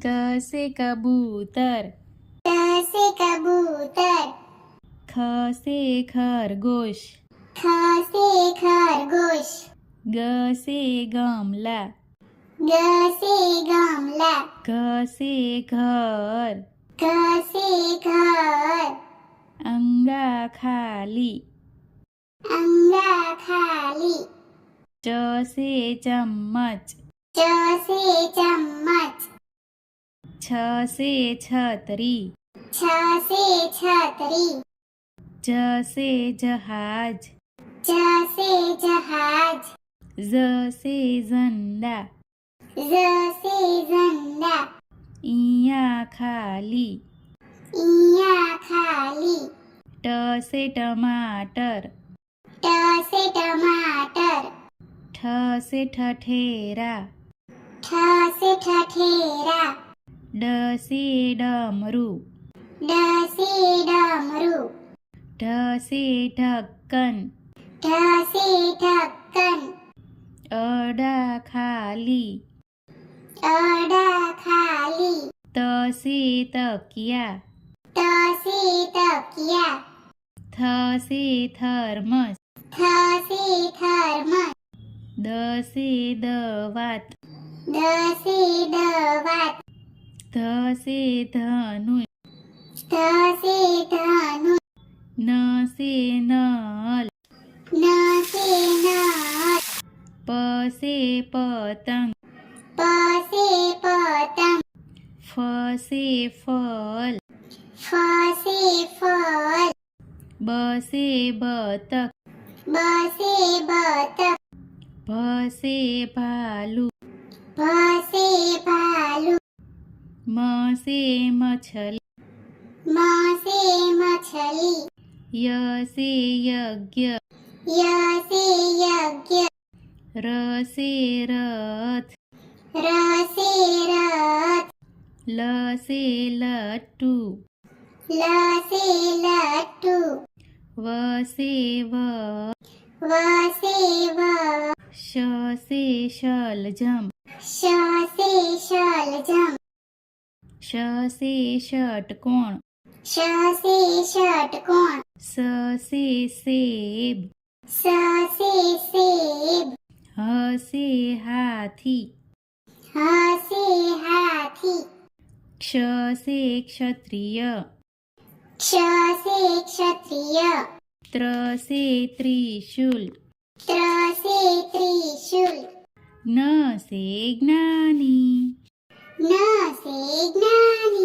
क से कबूतर, क से कबूतर, ख से खरगोश, ख से खरगोश, ग से गमला, ग से गमला, घ से घर, घ से घर, अंगा खाली, अंगा खाली, च से चम्मच, च से चम्मच, छ से छतरी, छ से छतरी, ज से जहाज, ज से जहाज, ज से झंडा, ज से झंडा, इया खाली, इया खाली, ट से टमाटर, ट से टमाटर, ठ से ठठेरा, ठ से ठठेरा, ड से डमरू, ड से डमरू, ढ से ढक्कन, ढ से ढक्कन, अडा खाली, अडा खाली, त से तकिया, त से तकिया, थ से थर्मस, थ से थर्मस, द से दवात, ध से दवात, ध से धनुष, ध से धनुष, न से नल, न से नल, प से पतंग, प से पतंग, फ से फल, फ से फल, ब से बतख, ब से बतख, भ से भालू, भ से भालू, म से मछली, म से मछली, य से यज्ञ, य से यज्ञ, र से रथ, र से रथ, ल से लट्टू, ल से लट्टू, व से व, व से व, श से शलजम, श से शलजम, श से षटकोण, श से षटकोण, स से सेब, स से सेब, ह से हाथी, ह से हाथी, क्ष से क्षत्रिय, क्ष से क्षत्रिय, त्र से त्रिशूल, त्र से त्रिशूल, न से ज्ञानी, न